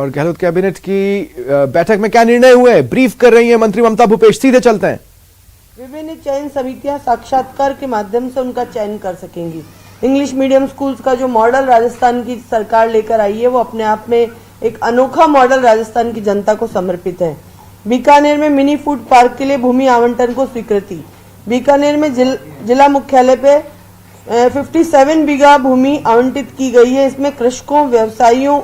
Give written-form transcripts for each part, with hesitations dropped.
और गहलोत कैबिनेट की बैठक में क्या निर्णय हुए, ब्रीफ कर रही हैं मंत्री ममता भूपेश। सीधे चलते हैं। विभिन्न चयन समितियां साक्षात्कार के माध्यम से उनका चयन कर सकेंगी। इंग्लिश मीडियम स्कूल्स का जो मॉडल राजस्थान की सरकार लेकर आई है वो अपने आप में एक अनोखा मॉडल राजस्थान की जनता को समर्पित है। बीकानेर में मिनी फूड पार्क के लिए भूमि आवंटन को स्वीकृति। बीकानेर में जिला मुख्यालय पे 57 बीघा भूमि आवंटित की गई है। इसमें कृषकों, व्यवसायियों,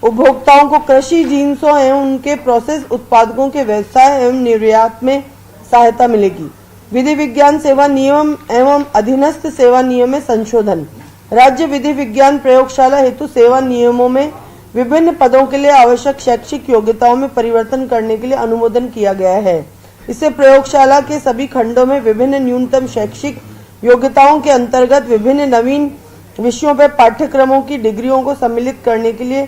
उपभोक्ताओं को कृषि जिन्सों एवं उनके प्रोसेस उत्पादकों के व्यवसाय एवं निर्यात में सहायता मिलेगी। विधि विज्ञान सेवा नियम एवं अधीनस्थ सेवा नियम में संशोधन। राज्य विधि विज्ञान प्रयोगशाला हेतु सेवा नियमों में विभिन्न पदों के लिए आवश्यक शैक्षिक योग्यताओं में परिवर्तन करने के लिए अनुमोदन किया गया है। इससे प्रयोगशाला के सभी खंडों में विभिन्न न्यूनतम शैक्षिक योग्यताओं के अंतर्गत विभिन्न नवीन विषयों पर पाठ्यक्रमों की डिग्रियों को सम्मिलित करने के लिए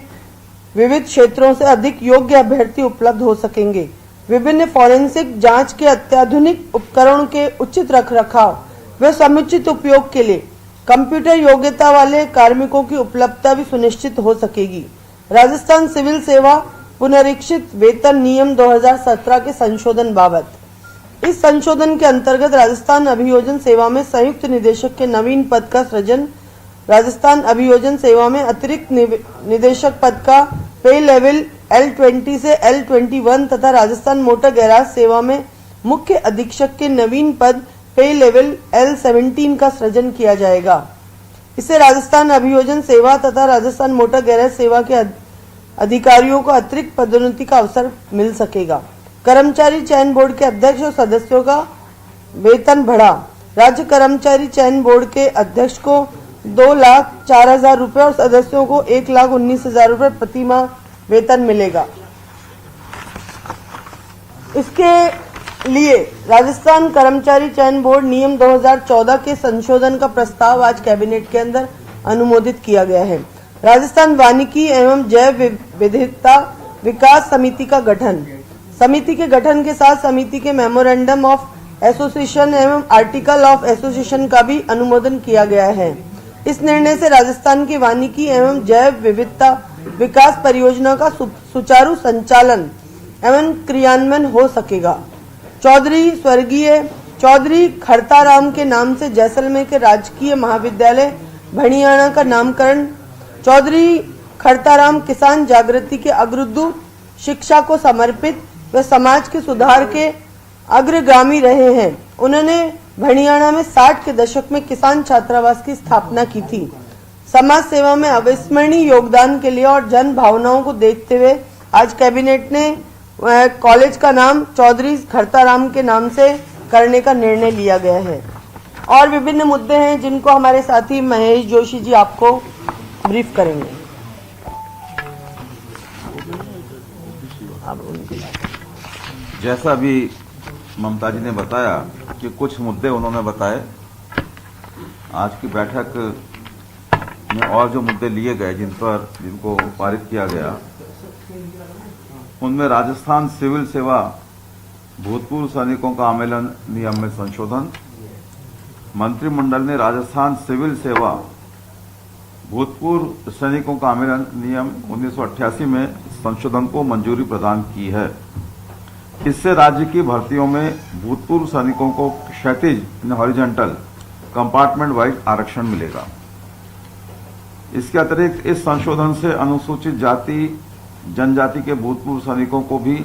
विविध क्षेत्रों से अधिक योग्य अभ्यर्थी उपलब्ध हो सकेंगे। विभिन्न फॉरेंसिक जांच के अत्याधुनिक उपकरणों के उचित रखरखाव व समुचित उपयोग के लिए कंप्यूटर योग्यता वाले कार्मिकों की उपलब्धता भी सुनिश्चित हो सकेगी। राजस्थान सिविल सेवा पुनरीक्षित वेतन नियम 2017 के संशोधन बाबत। इस संशोधन के अंतर्गत राजस्थान अभियोजन सेवा में संयुक्त निदेशक के नवीन पद का सृजन, राजस्थान अभियोजन सेवा में अतिरिक्त निदेशक पद का पे लेवल L20 से L21 तथा राजस्थान मोटर गैराज सेवा में मुख्य अधीक्षक के नवीन पद पे लेवल L17 का सृजन किया जाएगा। इससे राजस्थान अभियोजन सेवा तथा राजस्थान मोटर गैराज सेवा के अधिकारियों को अतिरिक्त पदोन्नति का अवसर मिल सकेगा। कर्मचारी चयन बोर्ड के अध्यक्ष और सदस्यों का वेतन बढ़ा। राज्य कर्मचारी चयन बोर्ड के अध्यक्ष को 2,04,000 रुपए और सदस्यों को 1,19,000 रुपए प्रति माह वेतन मिलेगा। इसके लिए राजस्थान कर्मचारी चयन बोर्ड नियम 2014 के संशोधन का प्रस्ताव आज कैबिनेट के अंदर अनुमोदित किया गया है। राजस्थान वानिकी एवं जैव विविधता विकास समिति का गठन। समिति के गठन के साथ समिति के मेमोरेंडम ऑफ एसोसिएशन एवं आर्टिकल ऑफ एसोसिएशन का भी अनुमोदन किया गया है। इस निर्णय से राजस्थान की वानिकी एवं जैव विविधता विकास परियोजना का सुचारू संचालन एवं क्रियान्वयन हो सकेगा। चौधरी स्वर्गीय चौधरी खड़ताराम के नाम से जैसलमेर के राजकीय महाविद्यालय भणियाना का नामकरण। चौधरी खड़ताराम किसान जागृति के अग्रदूत, शिक्षा को समर्पित व समाज के सुधार के अग्रगामी रहे हैं। उन्होंने भणियाना में 60 के दशक में किसान छात्रावास की स्थापना की थी। समाज सेवा में अविस्मरणीय योगदान के लिए और जन भावनाओं को देखते हुए आज कैबिनेट ने कॉलेज का नाम चौधरी खड़ताराम के नाम से करने का निर्णय लिया गया है। और विभिन्न मुद्दे हैं जिनको हमारे साथी महेश जोशी जी आपको ब्रीफ करेंगे। जैसा अभी ममता जी ने बताया कि कुछ मुद्दे उन्होंने बताए, आज की बैठक में और जो मुद्दे लिए गए जिनको पारित किया गया, उनमें राजस्थान सिविल सेवा भूतपूर्व सैनिकों का आमेलन नियम में संशोधन। मंत्रिमंडल ने राजस्थान सिविल सेवा भूतपूर्व सैनिकों का आमेलन नियम 1988 में संशोधन को मंजूरी प्रदान की है। इससे राज्य की भर्तियों में भूतपूर्व सैनिकों को क्षैतिज हॉरिजॉन्टल कंपार्टमेंट वाइज आरक्षण मिलेगा। इसके अतिरिक्त इस संशोधन से अनुसूचित जाति जनजाति के भूतपूर्व सैनिकों को भी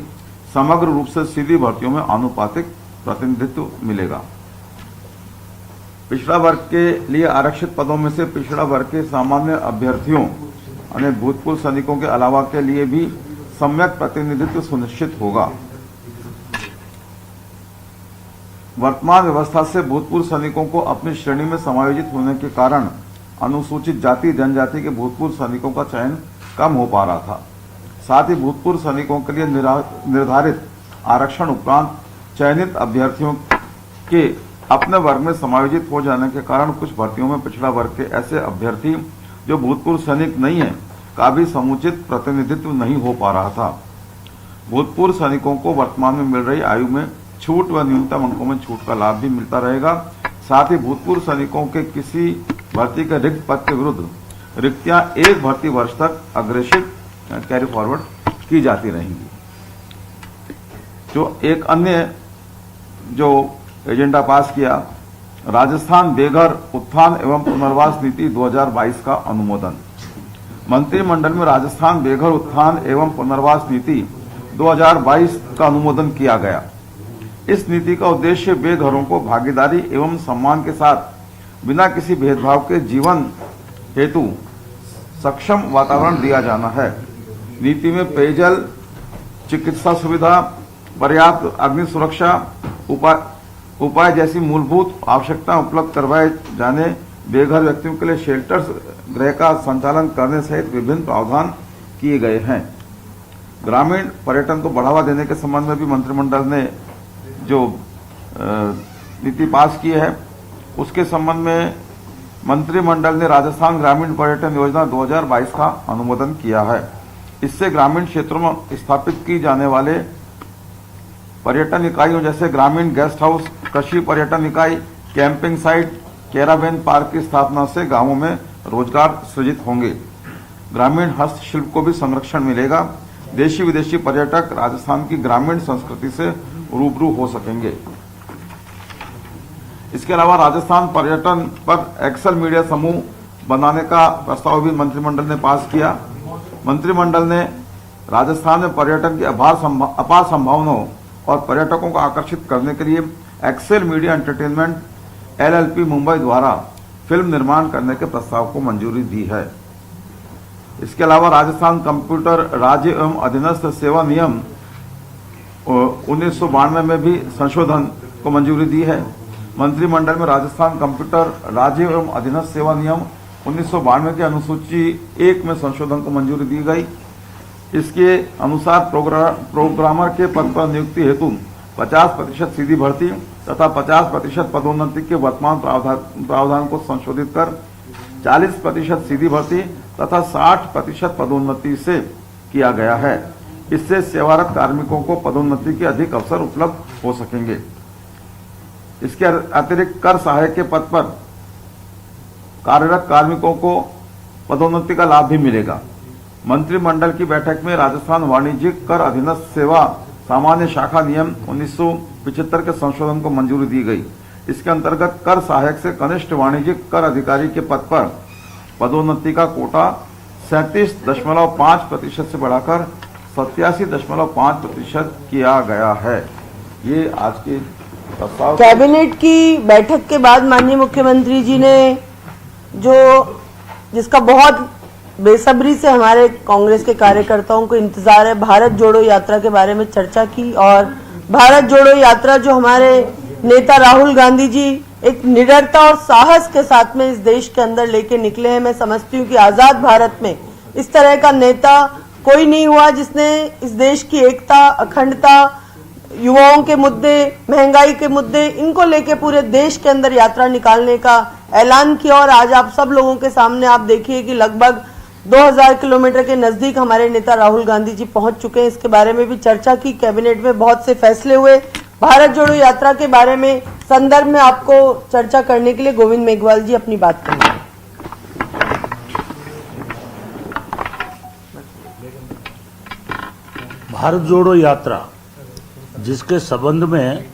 समग्र रूप से सीधी भर्तियों में आनुपातिक प्रतिनिधित्व मिलेगा। पिछड़ा वर्ग के लिए आरक्षित पदों में से पिछड़ा वर्ग के सामान्य अभ्यर्थियों यानी भूतपूर्व सैनिकों के अलावा के लिए भी सम्यक प्रतिनिधित्व सुनिश्चित होगा। वर्तमान व्यवस्था से भूतपूर्व सैनिकों को अपनी श्रेणी में समायोजित होने के कारण अनुसूचित जाति जनजाति के भूतपूर्व सैनिकों का चयन कम हो पा रहा था। साथ ही भूतपूर्व सैनिकों के लिए निर्धारित आरक्षण उपरांत चयनित अभ्यर्थियों के अपने वर्ग में समायोजित हो जाने के कारण कुछ भर्तियों में पिछड़ा वर्ग के ऐसे अभ्यर्थी जो भूतपूर्व सैनिक नहीं है का भी समुचित प्रतिनिधित्व नहीं हो पा रहा था। भूतपूर्व सैनिकों को वर्तमान में मिल रही आयु में छूट व न्यूनतम अंकों में छूट का लाभ भी मिलता रहेगा। साथ ही भूतपूर्व सैनिकों के किसी भर्ती के रिक्त पद के विरुद्ध रिक्तियां 1 भर्ती वर्ष तक अग्रेषित कैरी फॉरवर्ड की जाती रहेंगी। जो एक अन्य जो एजेंडा पास किया, राजस्थान बेघर उत्थान एवं पुनर्वास नीति 2022 का अनुमोदन। मंत्रिमंडल में राजस्थान बेघर उत्थान एवं पुनर्वास नीति 2022 का अनुमोदन किया गया। इस नीति का उद्देश्य बेघरों को भागीदारी एवं सम्मान के साथ बिना किसी भेदभाव के जीवन हेतु सक्षम वातावरण दिया जाना है। नीति में पेयजल, चिकित्सा सुविधा, पर्याप्त अग्नि सुरक्षा उपाय जैसी मूलभूत आवश्यकताएं उपलब्ध करवाए जाने, बेघर व्यक्तियों के लिए शेल्टर्स गृह का संचालन करने सहित विभिन्न प्रावधान किए गए हैं। ग्रामीण पर्यटन को बढ़ावा देने के संबंध में भी मंत्रिमंडल ने जो नीति पास की है, उसके संबंध में मंत्रिमंडल ने राजस्थान ग्रामीण पर्यटन योजना 2022 का अनुमोदन किया है। इससे ग्रामीण क्षेत्रों में स्थापित की जाने वाले पर्यटन इकाइयों जैसे ग्रामीण गेस्ट हाउस, कृषि पर्यटन इकाई, कैंपिंग साइट, कैरावेन पार्क की स्थापना से गांवों में रोजगार सृजित होंगे। ग्रामीण हस्तशिल्प को भी संरक्षण मिलेगा। देशी विदेशी पर्यटक राजस्थान की ग्रामीण संस्कृति से रूबरू हो सकेंगे। इसके अलावा राजस्थान पर्यटन पर एक्सेल मीडिया समूह बनाने का प्रस्ताव भी मंत्रिमंडल ने पास किया। मंत्रिमंडल ने राजस्थान में पर्यटन की अपार संभावनाओं और पर्यटकों को आकर्षित करने के लिए Excel media entertainment LLP Mumbai द्वारा फिल्म निर्माण करने के प्रस्ताव को मंजूरी दी है। इसके अलावा राजस्थान कंप्यूटर राज्य एवं अधीनस्थ सेवा नियम 1992 में भी संशोधन को मंजूरी दी है। मंत्रिमंडल में राजस्थान कंप्यूटर राज्य एवं अधीनस्थ सेवा नियम 1992 के अनुसूची 1 में संशोधन को मंजूरी दी गई। इसके अनुसार प्रोग्रामर के पद पर नियुक्ति हेतु 50% सीधी भर्ती तथा 50% पदोन्नति के वर्तमान प्रावधान को संशोधित कर 40% सीधी भर्ती तथा 60% पदोन्नति से किया गया है। इससे सेवारत कार्मिकों को पदोन्नति के अधिक अवसर उपलब्ध हो सकेंगे। इसके अतिरिक्त कर सहायक के पद पर कार्यरत कार्मिकों को पदोन्नति का लाभ भी मिलेगा। मंत्रिमंडल की बैठक में राजस्थान वाणिज्यिक कर अधीनस्थ सेवा सामान्य शाखा नियम 1975 के संशोधन को मंजूरी दी गई। इसके अंतर्गत कर सहायक से कनिष्ठ वाणिज्यिक कर अधिकारी के पद पर पदोन्नति का कोटा 37.5% से बढ़ाकर 87.5% किया गया है। ये आज के प्रस्ताव। कैबिनेट की बैठक के बाद माननीय मुख्यमंत्री जी ने जिसका बहुत बेसब्री से हमारे कांग्रेस के कार्यकर्ताओं को इंतजार है, भारत जोड़ो यात्रा के बारे में चर्चा की। और भारत जोड़ो यात्रा जो हमारे नेता राहुल गांधी जी एक निडरता और साहस के साथ में इस देश के अंदर लेके निकले हैं। मैं समझती हूँ कि आजाद भारत में इस तरह का नेता कोई नहीं हुआ जिसने इस देश की एकता, अखंडता, युवाओं के मुद्दे, महंगाई के मुद्दे, इनको लेके पूरे देश के अंदर यात्रा निकालने का ऐलान किया। और आज आप सब लोगों के सामने आप देखिए कि लगभग 2000 किलोमीटर के नजदीक हमारे नेता राहुल गांधी जी पहुंच चुके हैं। इसके बारे में भी चर्चा की। कैबिनेट में बहुत से फैसले हुए। भारत जोड़ो यात्रा के बारे में संदर्भ में आपको चर्चा करने के लिए गोविंद मेघवाल जी अपनी बात करेंगे। भारत जोड़ो यात्रा जिसके संबंध में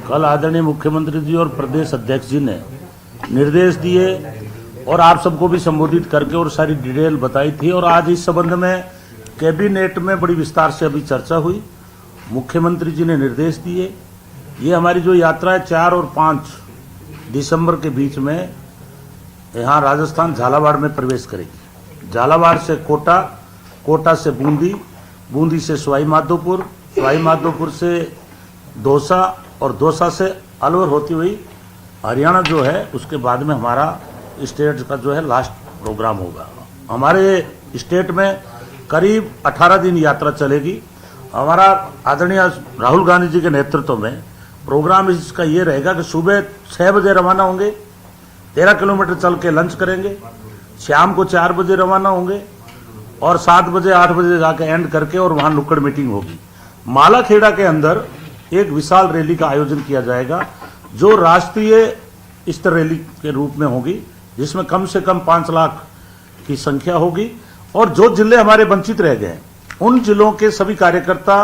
कल आदरणीय मुख्यमंत्री जी और प्रदेश अध्यक्ष जी ने निर्देश दिए और आप सबको भी संबोधित करके और सारी डिटेल बताई थी। और आज इस संबंध में कैबिनेट में बड़ी विस्तार से अभी चर्चा हुई। मुख्यमंत्री जी ने निर्देश दिए। ये हमारी जो यात्रा है 4 और 5 दिसंबर के बीच में यहाँ राजस्थान झालावाड़ में प्रवेश करेगी। झालावाड़ से कोटा, कोटा से बूंदी, बूंदी से सवाई माधोपुर, सवाई माधोपुर से दौसा और दौसा से अलवर होती हुई हरियाणा जो है उसके बाद में हमारा स्टेट का जो है लास्ट प्रोग्राम होगा। हमारे स्टेट में करीब 18 दिन यात्रा चलेगी। हमारा आदरणीय राहुल गांधी जी के नेतृत्व में प्रोग्राम इसका ये रहेगा कि सुबह 6 बजे रवाना होंगे, 13 किलोमीटर चल के लंच करेंगे, शाम को 4 बजे रवाना होंगे और 7 बजे 8 बजे जाके एंड करके और वहाँ नुक्कड़ मीटिंग होगी। मालाखेड़ा के अंदर एक विशाल रैली का आयोजन किया जाएगा जो राष्ट्रीय स्तर रैली के रूप में होगी, जिसमें कम से कम 5 लाख की संख्या होगी। और जो जिले हमारे वंचित रह गए उन जिलों के सभी कार्यकर्ता,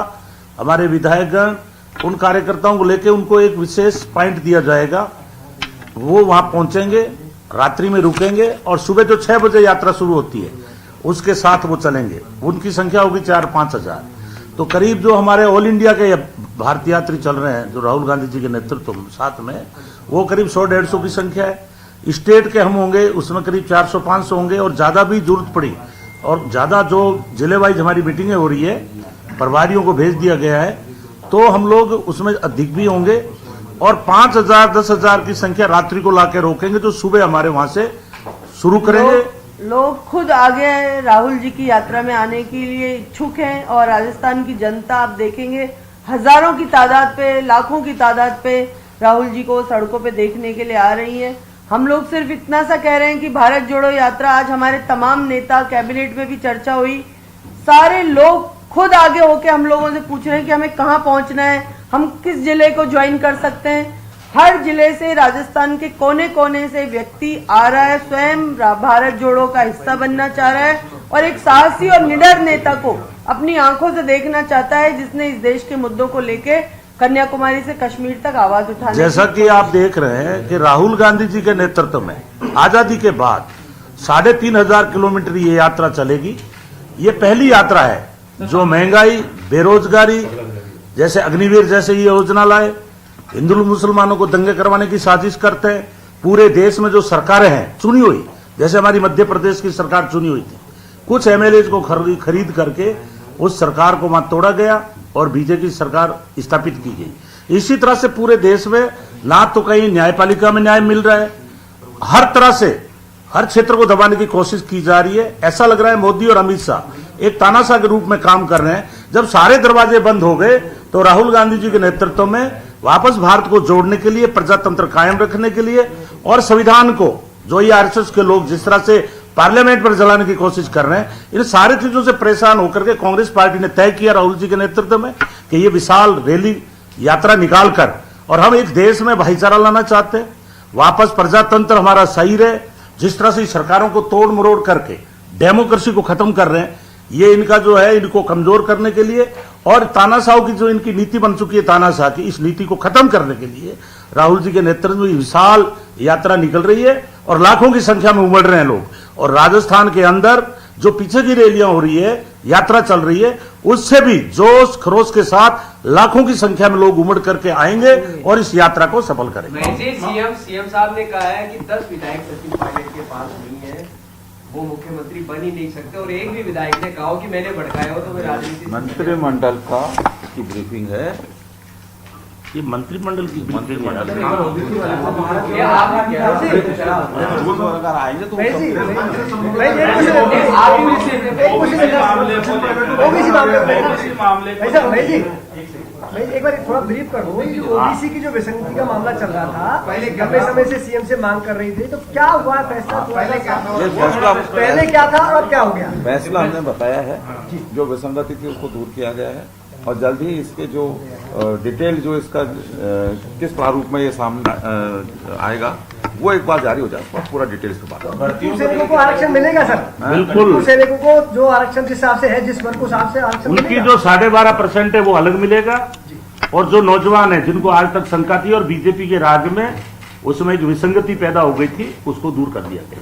हमारे विधायकगण, उन कार्यकर्ताओं को लेकर उनको एक विशेष पॉइंट दिया जाएगा। वो वहां पहुंचेंगे, रात्रि में रुकेंगे और सुबह जो 6 बजे यात्रा शुरू होती है उसके साथ वो चलेंगे। उनकी संख्या होगी 4-5 हजार। तो करीब जो हमारे ऑल इंडिया के भारतीय यात्री चल रहे हैं, जो राहुल गांधी जी के नेतृत्व में साथ में, वो करीब 100-150 की संख्या है। स्टेट के हम होंगे उसमें करीब 400-500 होंगे और ज्यादा भी जरूरत पड़ी और ज्यादा जो जिले वाइज हमारी मीटिंगें हो रही है, प्रभारियों को भेज दिया गया है, तो हम लोग उसमें अधिक भी होंगे और 5,000-10,000 की संख्या रात्रि को लाके रोकेंगे, जो सुबह हमारे वहां से शुरू करेंगे। लोग खुद आगे राहुल जी की यात्रा में आने के लिए इच्छुक हैं और राजस्थान की जनता आप देखेंगे हजारों की तादाद पे, लाखों की तादाद पे राहुल जी को सड़कों पे देखने के लिए आ रही है। हम लोग सिर्फ इतना सा कह रहे हैं कि भारत जोड़ो यात्रा, आज हमारे तमाम नेता, कैबिनेट में भी चर्चा हुई, सारे लोग खुद आगे होके हम लोगों से पूछ रहे हैं कि हमें कहाँ पहुंचना है, हम किस जिले को ज्वाइन कर सकते हैं। हर जिले से, राजस्थान के कोने कोने से व्यक्ति आ रहा है, स्वयं भारत जोड़ो का हिस्सा बनना चाह रहा है और एक साहसी और निडर नेता को अपनी आंखों से देखना चाहता है, जिसने इस देश के मुद्दों को लेके कन्याकुमारी से कश्मीर तक आवाज उठाने। जैसा कि आप देख रहे हैं कि राहुल गांधी जी के नेतृत्व में आजादी के बाद 3,500 किलोमीटर ये यात्रा चलेगी। ये पहली यात्रा है जो महंगाई, बेरोजगारी, जैसे अग्निवीर जैसे ये योजना लाए, हिंदू मुसलमानों को दंगे करवाने की साजिश करते हैं। पूरे देश में जो सरकारें हैं चुनी हुई, जैसे हमारी मध्य प्रदेश की सरकार चुनी हुई थी, कुछ एमएलए को खरीद करके उस सरकार को वहां तोड़ा गया और बीजेपी की सरकार स्थापित की गई। इसी तरह से पूरे देश में ना तो कहीं न्यायपालिका में न्याय मिल रहा है, हर तरह से हर क्षेत्र को दबाने की कोशिश की जा रही है। ऐसा लग रहा है मोदी और अमित शाह एक तानाशाह के रूप में काम कर रहे हैं। जब सारे दरवाजे बंद हो गए तो राहुल गांधी जी के नेतृत्व में वापस भारत को जोड़ने के लिए, प्रजातंत्र कायम रखने के लिए और संविधान को, जो ये आरएसएस के लोग जिस तरह से पार्लियामेंट पर जलाने की कोशिश कर रहे हैं, इन सारी चीजों से परेशान होकर के कांग्रेस पार्टी ने तय किया राहुल जी के नेतृत्व में कि ये विशाल रैली यात्रा निकालकर, और हम एक देश में भाईचारा लाना चाहते हैं, वापस प्रजातंत्र हमारा सही रहे। जिस तरह से सरकारों को तोड़ मरोड़ करके डेमोक्रेसी को खत्म कर रहे हैं, ये इनका जो है इनको कमजोर करने के लिए और तानाशाह की जो इनकी नीति बन चुकी है तानाशाह की, इस नीति को खत्म करने के लिए राहुल जी के नेतृत्व में विशाल यात्रा निकल रही है और लाखों की संख्या में उमड़ रहे हैं लोग। और राजस्थान के अंदर जो पीछे की रैलियां हो रही है, यात्रा चल रही है, उससे भी जोश खरोश के साथ लाखों की संख्या में लोग उमड़ करके आएंगे और इस यात्रा को सफल करेंगे। सीएम साहब ने कहा है कि 10 विधायक सचिन पायलट के पास नहीं है, वो मुख्यमंत्री बन ही नहीं सकते, और एक भी विधायक ने कहा कि मैंने भड़काया हो तो मैं राजनीति। मंत्रिमंडल का की ब्रीफिंग है, ये मंत्रिमंडल की ब्रीफिंग है। अगर आएंगे तो एक बार थोड़ा ब्रीफ कर दो। ओबीसी की जो विसंगति का मामला चल रहा था, पहले लंबे समय से सीएम से मांग कर रही थी, तो क्या हुआ फैसला? पहले क्या था और क्या हो गया? फैसला हमने बताया है, जो विसंगति थी उसको दूर किया गया है और जल्द ही इसके जो डिटेल जो इसका किस प्रारूप में ये सामने आएगा वो एक बार जारी हो जाए, पूरा डिटेल्स के बाद। सैनिकों को आरक्षण मिलेगा सर? बिल्कुल। सैनिकों को जो आरक्षण जिस हिसाब से है, जिस वर्ग को हिसाब से आरक्षण उनकी जो 12.5% है वो अलग मिलेगा और जो नौजवान है जिनको आज तक शंका थी और बीजेपी के राज में उसमें एक विसंगति पैदा हो गई थी, उसको दूर कर दिया गया।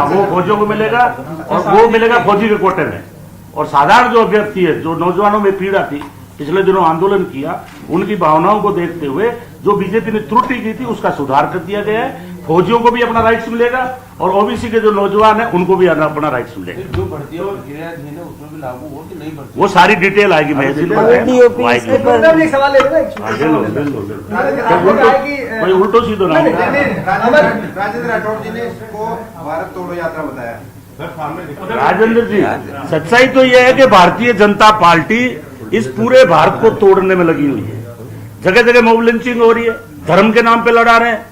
वो फौजियों को मिलेगा और वो मिलेगा फौजी के कोटे में। और साधारण जो अभ्यर्थी है, जो नौजवानों में पीड़ा थी, पिछले दिनों आंदोलन किया, उनकी भावनाओं को देखते हुए जो बीजेपी ने त्रुटि की थी उसका सुधार कर दिया गया है। फौजियों को भी अपना राइट्स मिलेगा और ओबीसी के जो नौजवान है उनको भी अपना राइट्स मिलेगा। जो भर्ती और प्रक्रिया थी ना उसमें भी लागू हो कि नहीं भर्ती, वो सारी डिटेल आएगी। मैं एक सवाल ले कोई उल्टो सीधो ना। राजेंद्र राठौड़ जी ने इसको भारत तोड़ो यात्रा बताया। राजेंद्र जी, सच्चाई तो यह है कि भारतीय जनता पार्टी इस पूरे भारत को तोड़ने में लगी हुई है। जगह जगह मॉब लिंचिंग हो रही है, धर्म के नाम पे लड़ा रहे हैं,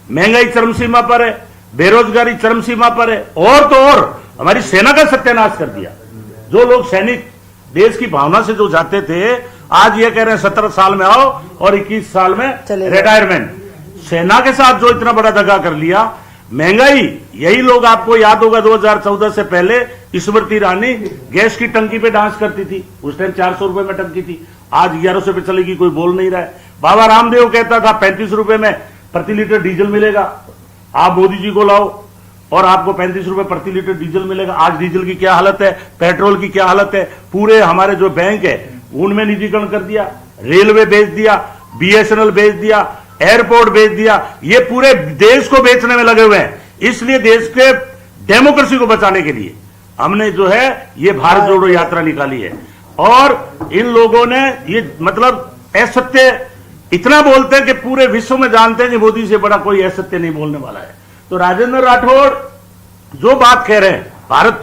महंगाई चरम सीमा पर है, बेरोजगारी चरम सीमा पर है, और तो और हमारी सेना का सत्यानाश कर दिया। जो लोग सैनिक देश की भावना से जो जाते थे, आज ये कह रहे हैं 17 साल में आओ और 21 साल में रिटायरमेंट। सेना के साथ जो इतना बड़ा दगा कर लिया, महंगाई, यही लोग, आपको याद होगा 2014 से पहले स्मृति ईरानी गैस की टंकी पे डांस करती थी, उस टाइम 400 रुपए में टंकी थी, आज 1100 पे चलेगी, कोई बोल नहीं रहा है। बाबा रामदेव कहता था 35 रुपए में प्रति लीटर डीजल मिलेगा, आप मोदी जी को लाओ और आपको 35 रुपए प्रति लीटर डीजल मिलेगा। आज डीजल की क्या हालत है, पेट्रोल की क्या हालत है, पूरे हमारे जो बैंक है उनमें निजीकरण कर दिया, रेलवे बेच दिया, BSNL बेच दिया, एयरपोर्ट बेच दिया, ये पूरे देश को बेचने में लगे हुए हैं। इसलिए देश के डेमोक्रेसी को बचाने के लिए हमने जो है ये भारत जोड़ो यात्रा निकाली है। और इन लोगों ने ये मतलब असत्य इतना बोलते हैं कि पूरे विश्व में जानते हैं कि मोदी से बड़ा कोई असत्य नहीं बोलने वाला है। तो राजेंद्र राठौड़ जो बात कह रहे हैं भारत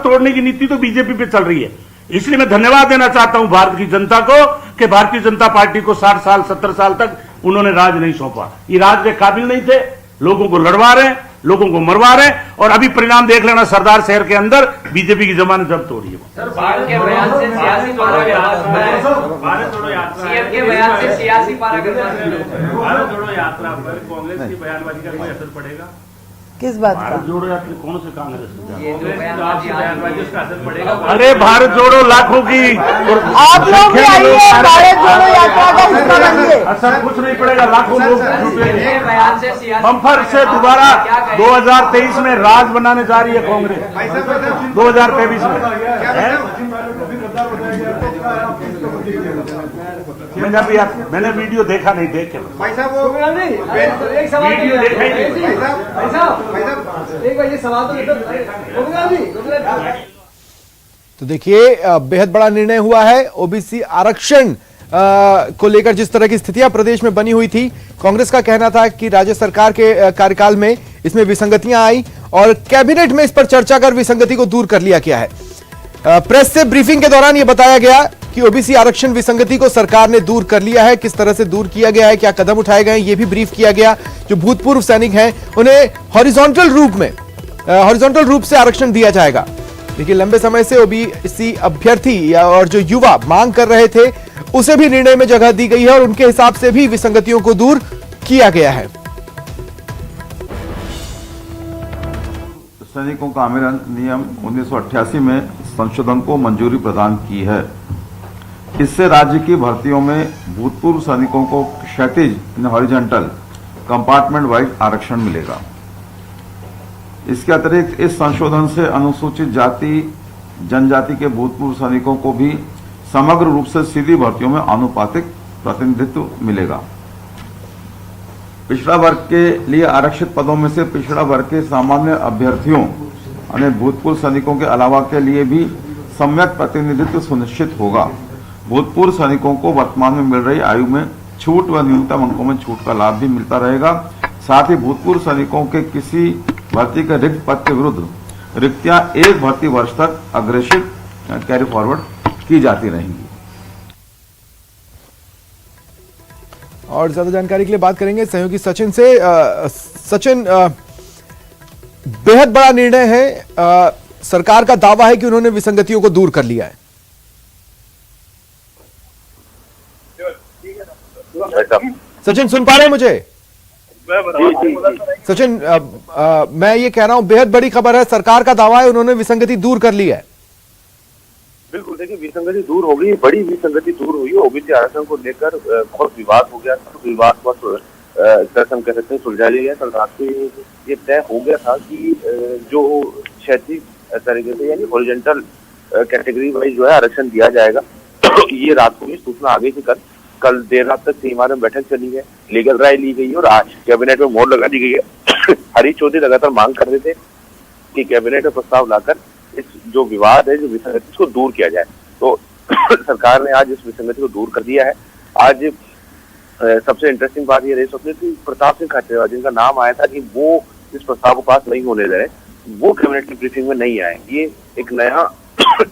तोड़ने की नीति तो बीजेपी पे चल रही है। इसलिए मैं धन्यवाद देना चाहता हूं भारत की जनता को कि भारतीय जनता पार्टी को 60 साल 70 साल तक उन्होंने राज नहीं सौंपा। ये राज के काबिल नहीं थे, लोगों को लड़वा रहे हैं, लोगों को मरवा रहे हैं, और अभी परिणाम देख लेना सरदार शहर के अंदर बीजेपी की जमानत जब्त हो रही है। सर, भारत के बयान से सियासी पारा सीएम के बयान से सियासी पारा भारत जोड़ो यात्रा पर कांग्रेस की बयानबाजी का कोई असर पड़ेगा? किस बात का? भारत जोड़ो यात्रा कौन से कांग्रेस? असर पड़ेगा? अरे भारत जोड़ो लाखों की, आप लोग भी आइए, भारत जोड़ो यात्रा का हिस्सा बनिए। असर कुछ नहीं पड़ेगा, लाखों लोग जुटेंगे। बयान से सियासी बम्पर से दोबारा 2023 में राज बनाने जा रही है कांग्रेस, 2023 में। मैंने वीडियो देखा नहीं, देखे भाई साहब वो एक सवाल वीडियो देखा ही नहीं। भाई साहब एक बार ये सवाल तो तो देखिए बेहद बड़ा निर्णय हुआ है। ओबीसी आरक्षण को लेकर जिस तरह की स्थितियां प्रदेश में बनी हुई थी, कांग्रेस का कहना था कि राज्य सरकार के कार्यकाल में इसमें विसंगतियां आई और कैबिनेट में इस पर चर्चा कर विसंगति को दूर कर लिया गया है। प्रेस से ब्रीफिंग के दौरान यह बताया गया कि ओबीसी आरक्षण विसंगति को सरकार ने दूर कर लिया है। किस तरह से दूर किया गया है, क्या कदम उठाए गए, ये भी ब्रीफ किया गया। जो भूतपूर्व सैनिक हैं उन्हें हॉरिजॉन्टल रूप से आरक्षण दिया जाएगा। देखिए लंबे समय से ओबीसी अभ्यर्थी और जो युवा मांग कर रहे थे उसे भी निर्णय में जगह दी गई है और उनके हिसाब से भी विसंगतियों को दूर किया गया है। सैनिकों का आवेदन नियम 1988 में संशोधन को मंजूरी प्रदान की है। इससे राज्य की भर्तियों में भूतपूर्व सैनिकों को क्षैतिज हॉरिजॉन्टल कंपार्टमेंट वाइज आरक्षण मिलेगा। इसके अतिरिक्त इस संशोधन से अनुसूचित जाति जनजाति के भूतपूर्व सैनिकों को भी समग्र रूप से सीधी भर्तियों में आनुपातिक प्रतिनिधित्व मिलेगा। पिछड़ा वर्ग के लिए आरक्षित पदों में से पिछड़ा वर्ग के सामान्य अभ्यर्थियों यानी भूतपूर्व सैनिकों के अलावा के लिए भी सम्यक प्रतिनिधित्व सुनिश्चित होगा। भूतपूर्व सैनिकों को वर्तमान में मिल रही आयु में छूट व न्यूनतम अंकों में छूट का लाभ भी मिलता रहेगा। साथ ही भूतपूर्व सैनिकों के किसी भर्ती के रिक्त पद के विरुद्ध रिक्तियां एक भर्ती वर्ष तक अग्रेसिव कैरी फॉरवर्ड की जाती रहेंगी। और ज्यादा जानकारी के लिए बात करेंगे सहयोगी सचिन से। सचिन, बेहद बड़ा निर्णय है। सरकार का दावा है कि उन्होंने विसंगतियों को दूर कर लिया है। सचिन सुन पा रहे हैं मुझे? सचिन, मैं ये कह रहा हूं बेहद बड़ी खबर है, सरकार का दावा है उन्होंने विसंगति दूर कर ली है। बिल्कुल, देखिए विसंगति दूर हो गई, बड़ी विसंगति दूर हुई। ओबीसी आरक्षण को लेकर बहुत विवाद हो गया था, विवाद बहुत हम कह सकते हैं सुलझा लिया गया। कल रात को ये तय हो गया था कि जो क्षैतिज तरीके से यानी हॉरिजॉन्टल कैटेगरी वाइज जो है आरक्षण दिया जाएगा। ये रात को भी सूचना आ गई थी। कल देर रात तक सीमा में बैठक चली है, लीगल राय ली गई और आज कैबिनेट में मोहर लगा दी गई है। हरीश चौधरी लगातार मांग कर रहे थे कि कैबिनेट में प्रस्ताव लाकर इस जो विवाद है, जो विसंगति, इसको दूर किया जाए। तो सरकार ने आज इस विसंगति को दूर कर दिया है। आज सबसे इंटरेस्टिंग बात ये रही सकती है कि प्रताप सिंह खाचरियावास, जिनका नाम आया था कि वो इस प्रस्ताव को पास नहीं होने दे रहे, वो कैबिनेट की ब्रीफिंग में नहीं आए। ये एक नया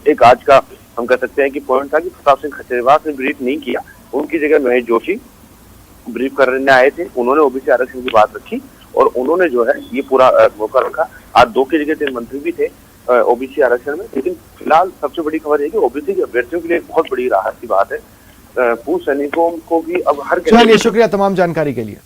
एक आज का हम कह सकते हैं कि पॉइंट था कि प्रताप सिंह खाचरियावास ने ब्रीफ नहीं किया, उनकी जगह महेश जोशी ब्रीफ करने आए थे। उन्होंने ओबीसी आरक्षण की बात रखी और उन्होंने जो है ये पूरा मौका रखा। आज 2 की जगह 3 मंत्री भी थे ओबीसी आरक्षण में। लेकिन फिलहाल सबसे बड़ी खबर है कि ओबीसी के अभ्यर्थियों के लिए बहुत बड़ी राहत की बात है। पूर्व सैनिकों को भी अब हर चलिए, शुक्रिया तमाम जानकारी के लिए।